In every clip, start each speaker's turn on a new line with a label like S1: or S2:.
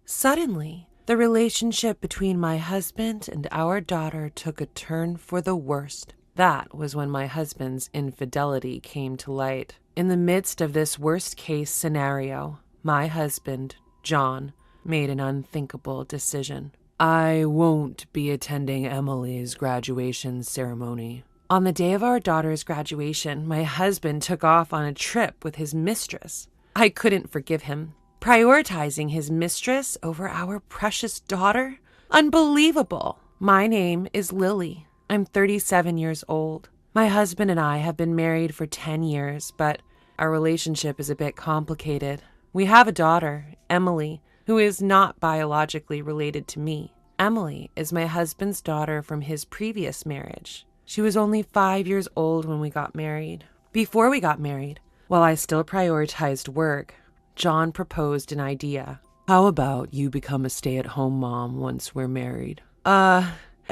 S1: Suddenly, the relationship between my husband and our daughter took a turn for the worst. That was when my husband's infidelity came to light. In the midst of this worst-case scenario, my husband, John, made an unthinkable decision. I won't be attending Emily's graduation ceremony. On the day of our daughter's graduation, my husband took off on a trip with his mistress. I couldn't forgive him. Prioritizing his mistress over our precious daughter? Unbelievable! My name is Lily. I'm 37 years old. My husband and I have been married for 10 years, but our relationship is a bit complicated. We have a daughter, Emily, who is not biologically related to me. Emily is my husband's daughter from his previous marriage. She was only 5 years old when we got married. Before we got married, while I still prioritized work, John proposed an idea. How about you become a stay-at-home mom once we're married? A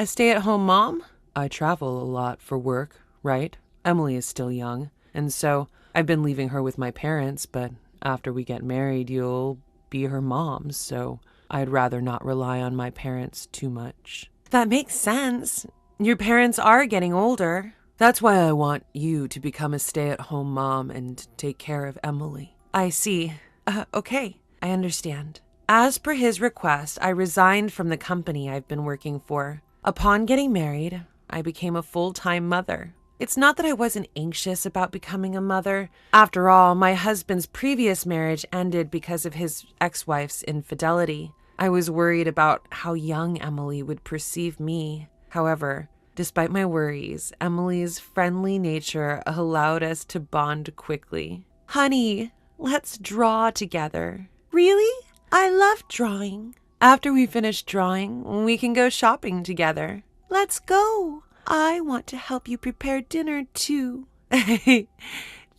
S1: stay-at-home mom? I travel a lot for work, right? Emily is still young, and so I've been leaving her with my parents, but after we get married, you'll be her mom, so I'd rather not rely on my parents too much. That makes sense. Your parents are getting older. That's why I want you to become a stay-at-home mom and take care of Emily. I see. Okay, I understand. As per his request, I resigned from the company I've been working for. Upon getting married, I became a full-time mother. It's not that I wasn't anxious about becoming a mother. After all, my husband's previous marriage ended because of his ex-wife's infidelity. I was worried about how young Emily would perceive me. However, despite my worries, Emily's friendly nature allowed us to bond quickly. Honey, let's draw together. Really? I love drawing. After we finish drawing, we can go shopping together. Let's go. I want to help you prepare dinner too.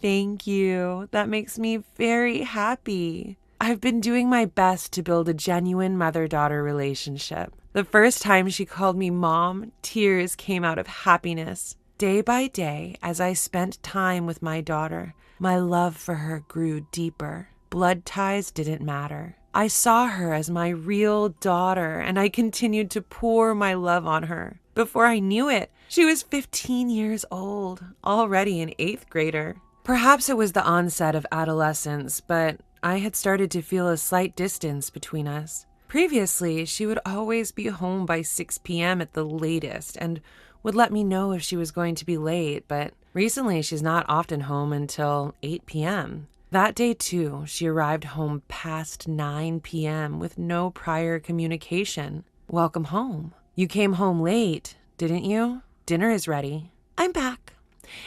S1: Thank you. That makes me very happy. I've been doing my best to build a genuine mother-daughter relationship. The first time she called me mom, tears came out of happiness. Day by day, as I spent time with my daughter, my love for her grew deeper. Blood ties didn't matter. I saw her as my real daughter, and I continued to pour my love on her. Before I knew it, she was 15 years old, already an 8th grader. Perhaps it was the onset of adolescence, but I had started to feel a slight distance between us. Previously, she would always be home by 6 p.m. at the latest and would let me know if she was going to be late, but recently she's not often home until 8 p.m. That day, too, she arrived home past 9 p.m. with no prior communication. Welcome home. You came home late, didn't you? Dinner is ready. I'm back.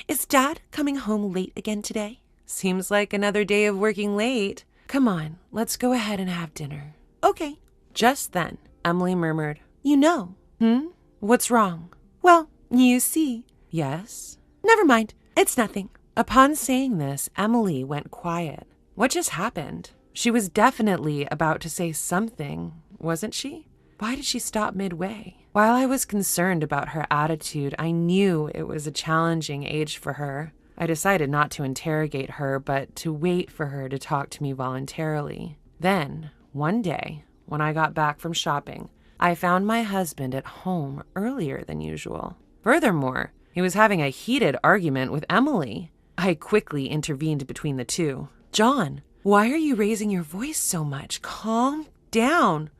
S1: Is Dad coming home late again today? Seems like another day of working late. Come on, let's go ahead and have dinner. Okay. Just then, Emily murmured, You know. What's wrong? Well, you see. Yes? Never mind. It's nothing. Upon saying this, Emily went quiet. What just happened? She was definitely about to say something, wasn't she? Why did she stop midway? While I was concerned about her attitude, I knew it was a challenging age for her. I decided not to interrogate her, but to wait for her to talk to me voluntarily. Then, one day, when I got back from shopping, I found my husband at home earlier than usual. Furthermore, he was having a heated argument with Emily. I quickly intervened between the two. John, why are you raising your voice so much? Calm down.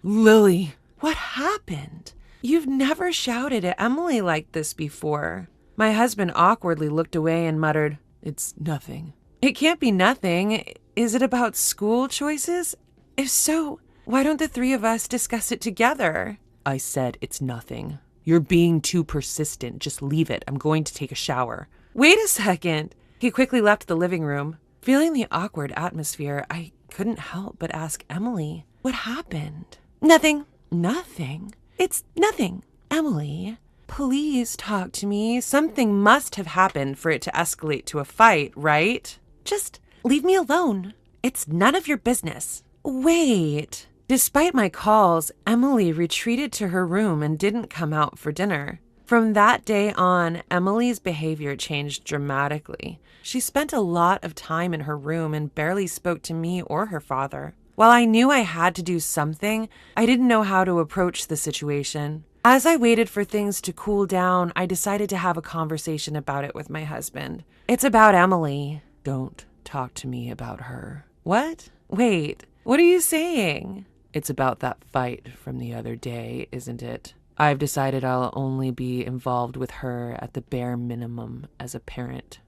S1: Lily, what happened? You've never shouted at Emily like this before. My husband awkwardly looked away and muttered, It's nothing. It can't be nothing. Is it about school choices? If so, why don't the three of us discuss it together? I said it's nothing. You're being too persistent. Just leave it. I'm going to take a shower. Wait a second. He quickly left the living room. Feeling the awkward atmosphere, I couldn't help but ask Emily, what happened? Nothing. Nothing? It's nothing. Emily, please talk to me. Something must have happened for it to escalate to a fight, right? Just leave me alone. It's none of your business. Wait. Despite my calls, Emily retreated to her room and didn't come out for dinner. From that day on, Emily's behavior changed dramatically. She spent a lot of time in her room and barely spoke to me or her father. While I knew I had to do something, I didn't know how to approach the situation. As I waited for things to cool down, I decided to have a conversation about it with my husband. It's about Emily. Don't talk to me about her. What? Wait, what are you saying? It's about that fight from the other day, isn't it? I've decided I'll only be involved with her at the bare minimum as a parent.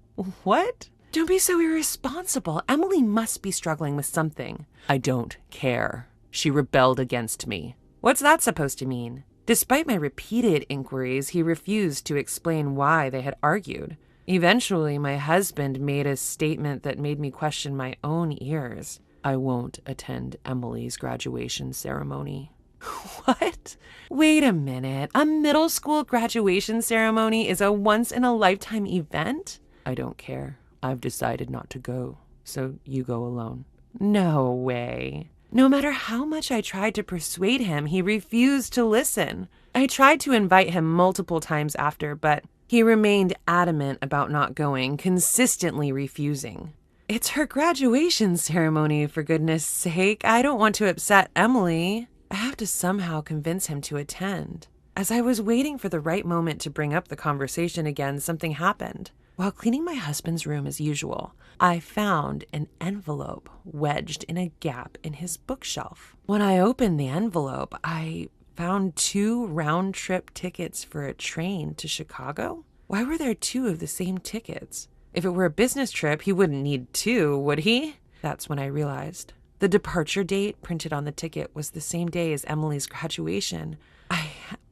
S1: What? Don't be so irresponsible. Emily must be struggling with something. I don't care. She rebelled against me. What's that supposed to mean? Despite my repeated inquiries, he refused to explain why they had argued. Eventually, my husband made a statement that made me question my own ears. I won't attend Emily's graduation ceremony. What? Wait a minute. A middle school graduation ceremony is a once-in-a-lifetime event? I don't care. I've decided not to go, so you go alone. No way. No matter how much I tried to persuade him, he refused to listen. I tried to invite him multiple times after, but he remained adamant about not going, consistently refusing. It's her graduation ceremony, for goodness sake. I don't want to upset Emily. I have to somehow convince him to attend. As I was waiting for the right moment to bring up the conversation again, something happened. While cleaning my husband's room as usual, I found an envelope wedged in a gap in his bookshelf. When I opened the envelope, I found 2 round-trip tickets for a train to Chicago. Why were there 2 of the same tickets? If it were a business trip, he wouldn't need 2, would he? That's when I realized. The departure date printed on the ticket was the same day as Emily's graduation. I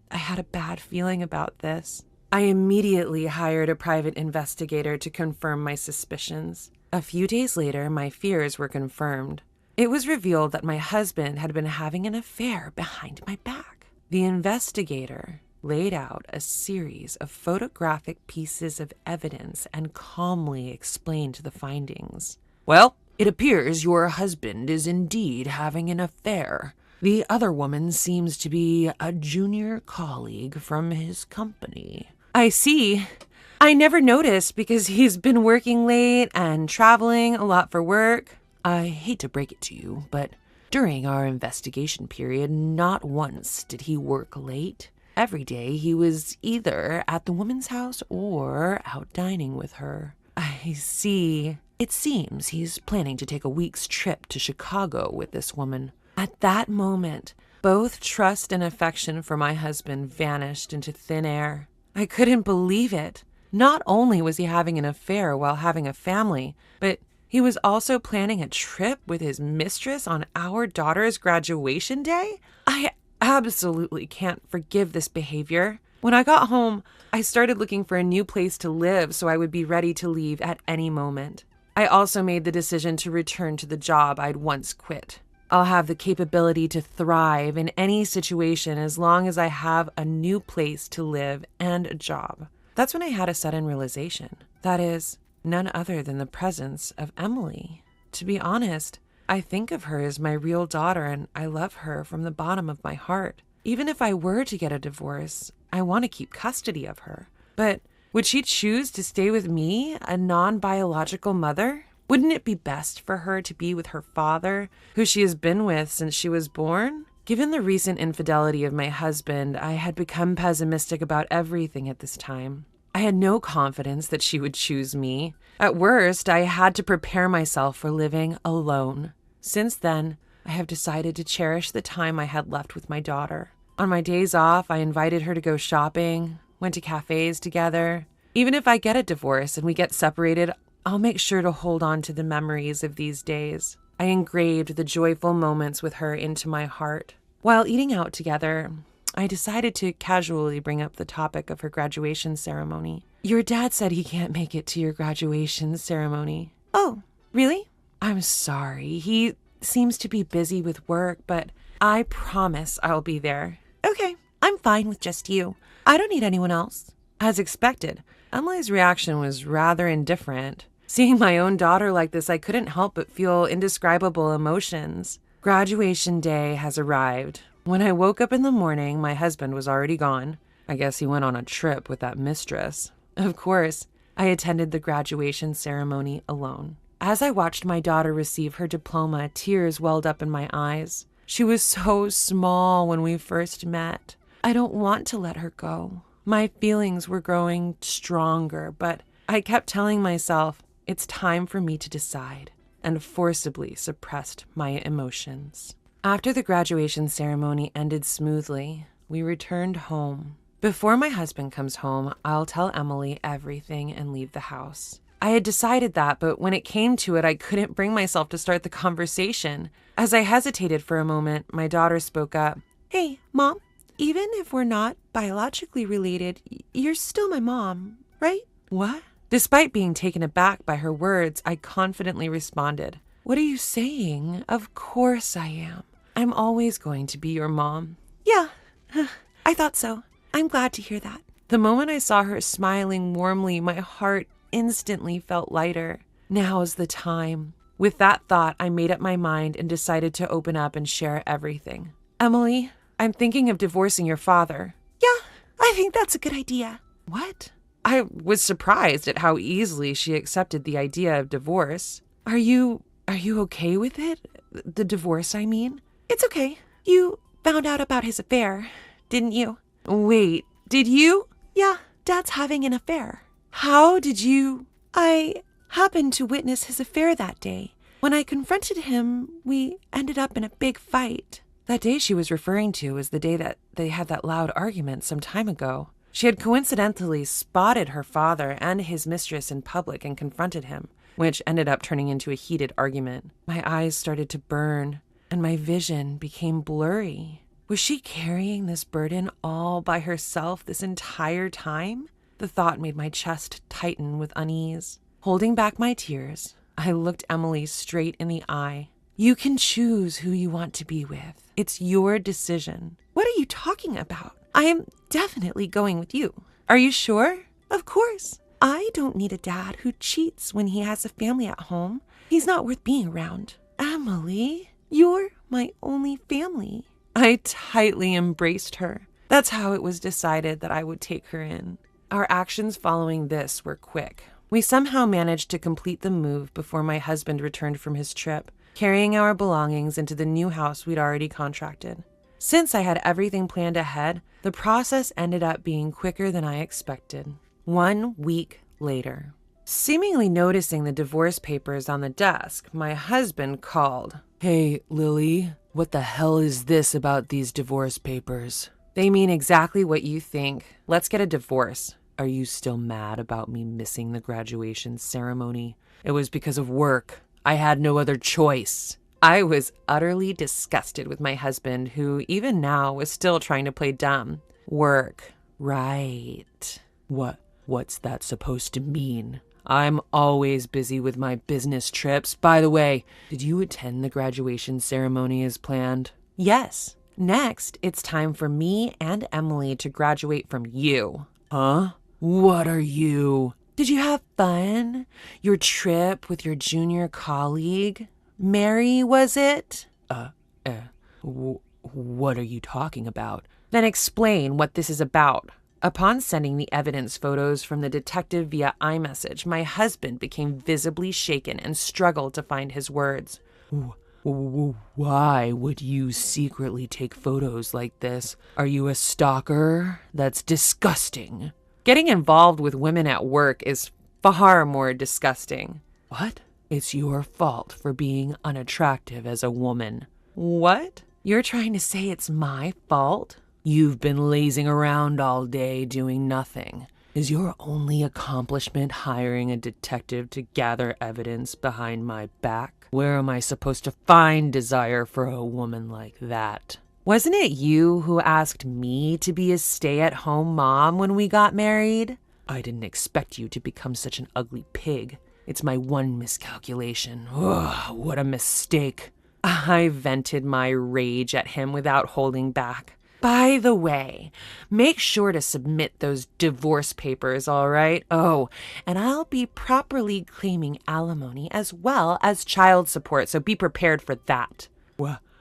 S1: had a bad feeling about this. I immediately hired a private investigator to confirm my suspicions. A few days later, my fears were confirmed. It was revealed that my husband had been having an affair behind my back. The investigator laid out a series of photographic pieces of evidence and calmly explained the findings. Well, it appears your husband is indeed having an affair. The other woman seems to be a junior colleague from his company. I see. I never noticed because he's been working late and traveling a lot for work. I hate to break it to you, but during our investigation period, not once did he work late. Every day he was either at the woman's house or out dining with her. I see. It seems he's planning to take a week's trip to Chicago with this woman. At that moment, both trust and affection for my husband vanished into thin air. I couldn't believe it. Not only was he having an affair while having a family, but he was also planning a trip with his mistress on our daughter's graduation day? I absolutely can't forgive this behavior. When I got home, I started looking for a new place to live so I would be ready to leave at any moment. I also made the decision to return to the job I'd once quit. I'll have the capability to thrive in any situation as long as I have a new place to live and a job. That's when I had a sudden realization. That is, none other than the presence of Emily. To be honest, I think of her as my real daughter and I love her from the bottom of my heart. Even if I were to get a divorce, I want to keep custody of her. But would she choose to stay with me, a non-biological mother? Wouldn't it be best for her to be with her father, who she has been with since she was born? Given the recent infidelity of my husband, I had become pessimistic about everything at this time. I had no confidence that she would choose me. At worst, I had to prepare myself for living alone. Since then, I have decided to cherish the time I had left with my daughter. On my days off, I invited her to go shopping, went to cafes together. Even if I get a divorce and we get separated, I'll make sure to hold on to the memories of these days. I engraved the joyful moments with her into my heart. While eating out together, I decided to casually bring up the topic of her graduation ceremony. Your dad said he can't make it to your graduation ceremony. Oh, really? I'm sorry. He seems to be busy with work, but I promise I'll be there. Okay, I'm fine with just you. I don't need anyone else. As expected, Emily's reaction was rather indifferent. Seeing my own daughter like this, I couldn't help but feel indescribable emotions. Graduation day has arrived. When I woke up in the morning, my husband was already gone. I guess he went on a trip with that mistress. Of course, I attended the graduation ceremony alone. As I watched my daughter receive her diploma, tears welled up in my eyes. She was so small when we first met. I don't want to let her go. My feelings were growing stronger, but I kept telling myself, it's time for me to decide, and forcibly suppressed my emotions. After the graduation ceremony ended smoothly, we returned home. Before my husband comes home, I'll tell Emily everything and leave the house. I had decided that, but when it came to it, I couldn't bring myself to start the conversation. As I hesitated for a moment, my daughter spoke up. Hey, Mom, even if we're not biologically related, you're still my mom, right? What? Despite being taken aback by her words, I confidently responded, What are you saying? Of course I am. I'm always going to be your mom. Yeah, I thought so. I'm glad to hear that. The moment I saw her smiling warmly, my heart instantly felt lighter. Now's the time. With that thought, I made up my mind and decided to open up and share everything. Emily, I'm thinking of divorcing your father. Yeah, I think that's a good idea. What? I was surprised at how easily she accepted the idea of divorce. Are you okay with it? The divorce, I mean? It's okay. You found out about his affair, didn't you? Wait, did you? Yeah, Dad's having an affair. How did you? I happened to witness his affair that day. When I confronted him, we ended up in a big fight. That day she was referring to was the day that they had that loud argument some time ago. She had coincidentally spotted her father and his mistress in public and confronted him, which ended up turning into a heated argument. My eyes started to burn, and my vision became blurry. Was she carrying this burden all by herself this entire time? The thought made my chest tighten with unease. Holding back my tears, I looked Emily straight in the eye. You can choose who you want to be with. It's your decision. What are you talking about? I am definitely going with you. Are you sure? Of course. I don't need a dad who cheats when he has a family at home. He's not worth being around. Emily, you're my only family. I tightly embraced her. That's how it was decided that I would take her in. Our actions following this were quick. We somehow managed to complete the move before my husband returned from his trip, carrying our belongings into the new house we'd already contracted. Since I had everything planned ahead, the process ended up being quicker than I expected. 1 week later, seemingly noticing the divorce papers on the desk, my husband called. Hey, Lily, what the hell is this about these divorce papers? They mean exactly what you think. Let's get a divorce. Are you still mad about me missing the graduation ceremony? It was because of work. I had no other choice. I was utterly disgusted with my husband, who even now was still trying to play dumb. Work. Right. What's that supposed to mean? I'm always busy with my business trips. By the way, did you attend the graduation ceremony as planned? Yes. Next, it's time for me and Emily to graduate from you. Huh? What are you? Did you have fun? Your trip with your junior colleague? Mary, was it? What are you talking about? Then explain what this is about. Upon sending the evidence photos from the detective via iMessage, my husband became visibly shaken and struggled to find his words. Why would you secretly take photos like this? Are you a stalker? That's disgusting. Getting involved with women at work is far more disgusting. What? It's your fault for being unattractive as a woman. What? You're trying to say it's my fault? You've been lazing around all day doing nothing. Is your only accomplishment hiring a detective to gather evidence behind my back? Where am I supposed to find desire for a woman like that? Wasn't it you who asked me to be a stay-at-home mom when we got married? I didn't expect you to become such an ugly pig. It's my one miscalculation. Ugh, what a mistake. I vented my rage at him without holding back. By the way, make sure to submit those divorce papers, all right? Oh, and I'll be properly claiming alimony as well as child support, so be prepared for that.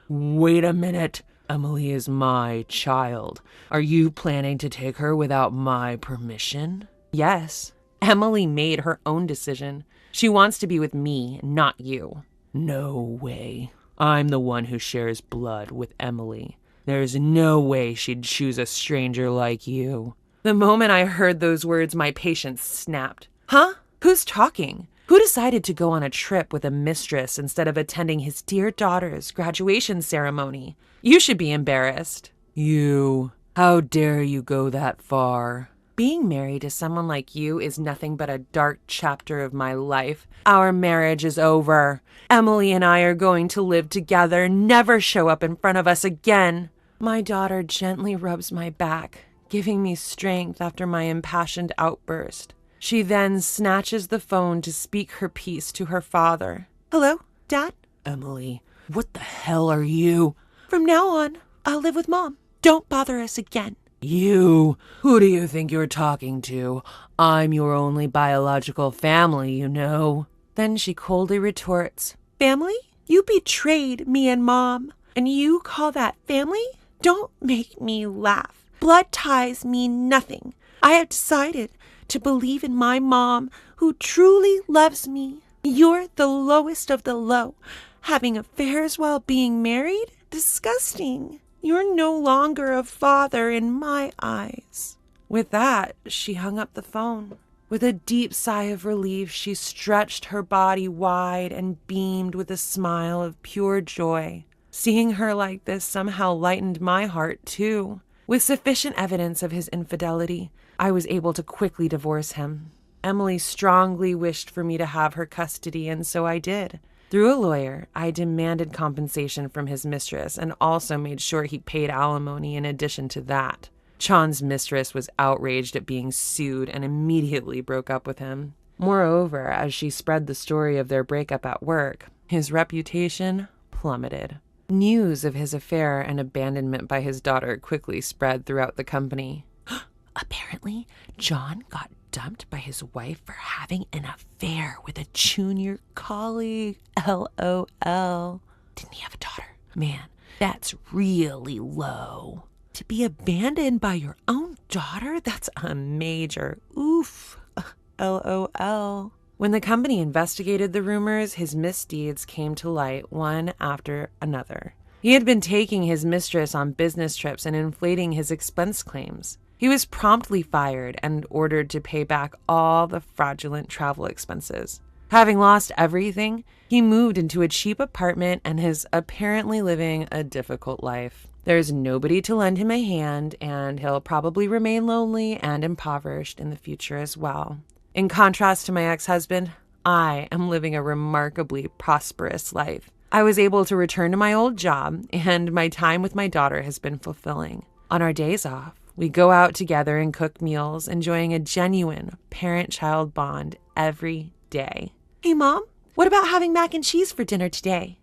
S1: Wait a minute. Emily is my child. Are you planning to take her without my permission? Yes. Emily made her own decision. She wants to be with me, not you." "No way. I'm the one who shares blood with Emily. There's no way she'd choose a stranger like you." The moment I heard those words, my patience snapped. "Huh? Who's talking? Who decided to go on a trip with a mistress instead of attending his dear daughter's graduation ceremony? You should be embarrassed." "You, how dare you go that far?" "Being married to someone like you is nothing but a dark chapter of my life. Our marriage is over. Emily and I are going to live together, never show up in front of us again." My daughter gently rubs my back, giving me strength after my impassioned outburst. She then snatches the phone to speak her piece to her father. "Hello, Dad?" "Emily, what the hell are you?" "From now on, I'll live with Mom. Don't bother us again." "You, who do you think you're talking to? I'm your only biological family, you know." Then she coldly retorts, "Family? You betrayed me and Mom, and you call that family? Don't make me laugh. Blood ties mean nothing. I have decided to believe in my mom, who truly loves me. You're the lowest of the low. Having affairs while being married? Disgusting. You're no longer a father in my eyes." With that, she hung up the phone. With a deep sigh of relief, she stretched her body wide and beamed with a smile of pure joy. Seeing her like this somehow lightened my heart, too. With sufficient evidence of his infidelity, I was able to quickly divorce him. Emily strongly wished for me to have her custody, and so I did. Through a lawyer, I demanded compensation from his mistress and also made sure he paid alimony in addition to that. Chan's mistress was outraged at being sued and immediately broke up with him. Moreover, as she spread the story of their breakup at work, his reputation plummeted. News of his affair and abandonment by his daughter quickly spread throughout the company. Apparently, John got dumped by his wife for having an affair with a junior colleague. LOL. Didn't he have a daughter? Man, that's really low. To be abandoned by your own daughter? That's a major oof. LOL. When the company investigated the rumors, his misdeeds came to light one after another. He had been taking his mistress on business trips and inflating his expense claims. He was promptly fired and ordered to pay back all the fraudulent travel expenses. Having lost everything, he moved into a cheap apartment and is apparently living a difficult life. There's nobody to lend him a hand, and he'll probably remain lonely and impoverished in the future as well. In contrast to my ex-husband, I am living a remarkably prosperous life. I was able to return to my old job, and my time with my daughter has been fulfilling. On our days off, we go out together and cook meals, enjoying a genuine parent-child bond every day. Hey, Mom, what about having mac and cheese for dinner today?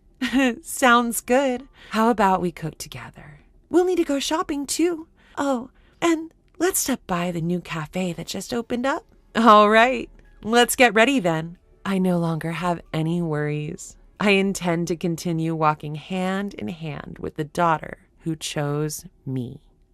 S1: Sounds good. How about we cook together? We'll need to go shopping, too. Oh, and let's stop by the new cafe that just opened up. All right, let's get ready then. I no longer have any worries. I intend to continue walking hand in hand with the daughter who chose me.